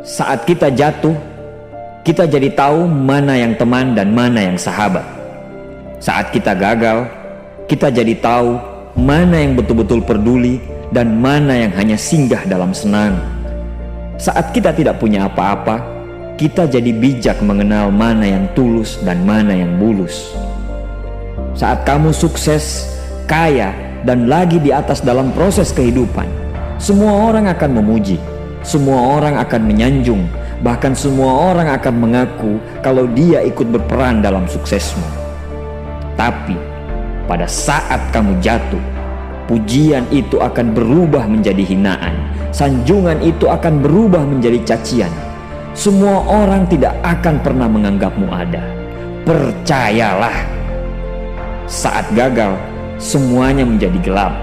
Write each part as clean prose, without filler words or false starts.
Saat kita jatuh, kita jadi tahu mana yang teman dan mana yang sahabat. Saat kita gagal, kita jadi tahu mana yang betul-betul peduli dan mana yang hanya singgah dalam senang. Saat kita tidak punya apa-apa, kita jadi bijak mengenal mana yang tulus dan mana yang bulus. Saat kamu sukses, kaya, dan lagi di atas dalam proses kehidupan, semua orang akan memuji. Semua orang akan menyanjung, bahkan semua orang akan mengaku kalau dia ikut berperan dalam suksesmu. Tapi pada saat kamu jatuh, pujian itu akan berubah menjadi hinaan, sanjungan itu akan berubah menjadi cacian. Semua orang tidak akan pernah menganggapmu ada. Percayalah, saat gagal, semuanya menjadi gelap.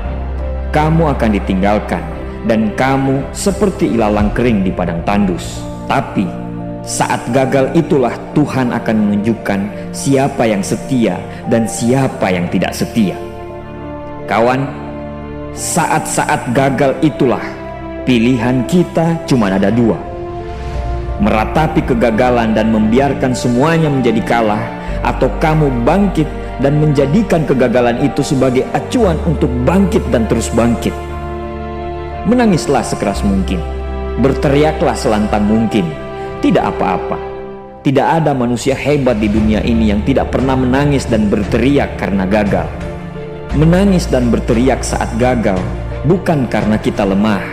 Kamu akan ditinggalkan, dan kamu seperti ilalang kering di padang tandus. Tapi saat gagal itulah Tuhan akan menunjukkan siapa yang setia dan siapa yang tidak setia. Kawan, saat-saat gagal itulah pilihan kita cuma ada dua: meratapi kegagalan dan membiarkan semuanya menjadi kalah, atau kamu bangkit dan menjadikan kegagalan itu sebagai acuan untuk bangkit dan terus bangkit. Menangislah sekeras mungkin, berteriaklah selantang mungkin. Tidak apa-apa. Tidak ada manusia hebat di dunia ini yang tidak pernah menangis dan berteriak karena gagal. Menangis dan berteriak saat gagal bukan karena kita lemah.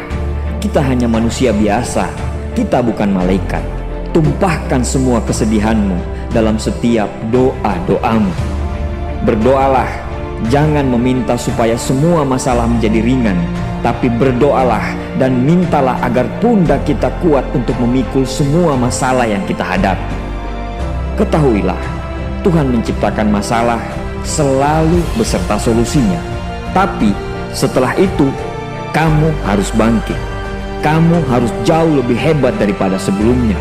Kita hanya manusia biasa. Kita bukan malaikat. Tumpahkan semua kesedihanmu dalam setiap doa-doamu. Berdoalah, jangan meminta supaya semua masalah menjadi ringan, tapi berdoalah dan mintalah agar pundak kita kuat untuk memikul semua masalah yang kita hadapi. Ketahuilah, Tuhan menciptakan masalah selalu beserta solusinya. Tapi setelah itu, kamu harus bangkit. Kamu harus jauh lebih hebat daripada sebelumnya.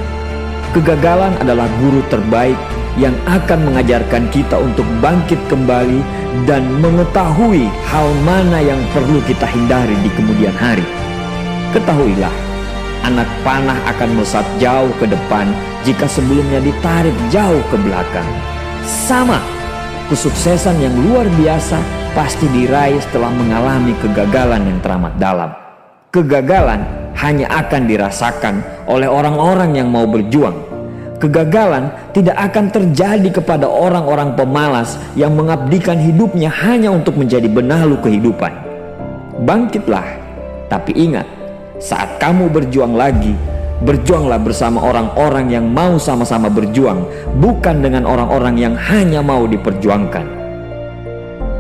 Kegagalan adalah guru terbaik yang akan mengajarkan kita untuk bangkit kembali dan mengetahui hal mana yang perlu kita hindari di kemudian hari. Ketahuilah, anak panah akan melesat jauh ke depan jika sebelumnya ditarik jauh ke belakang. Sama, kesuksesan yang luar biasa pasti diraih setelah mengalami kegagalan yang teramat dalam. Kegagalan hanya akan dirasakan oleh orang-orang yang mau berjuang. Kegagalan tidak akan terjadi kepada orang-orang pemalas yang mengabdikan hidupnya hanya untuk menjadi benalu kehidupan. Bangkitlah, tapi ingat, saat kamu berjuang lagi, berjuanglah bersama orang-orang yang mau sama-sama berjuang, bukan dengan orang-orang yang hanya mau diperjuangkan.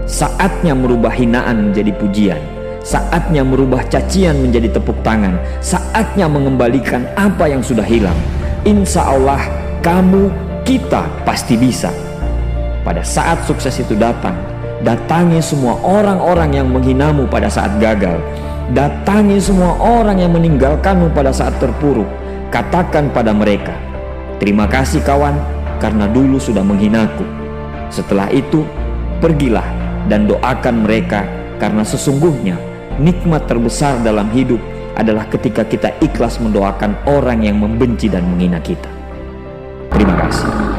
Saatnya merubah hinaan menjadi pujian. Saatnya merubah cacian menjadi tepuk tangan. Saatnya mengembalikan apa yang sudah hilang. Insya Allah kamu, kita pasti bisa. Pada saat sukses itu datang, datangi semua orang-orang yang menghinamu pada saat gagal. Datangi semua orang yang meninggalkanmu pada saat terpuruk. Katakan pada mereka, terima kasih kawan, karena dulu sudah menghinaku. Setelah itu, pergilah dan doakan mereka, karena sesungguhnya nikmat terbesar dalam hidup adalah ketika kita ikhlas mendoakan orang yang membenci dan menghina kita. Terima kasih.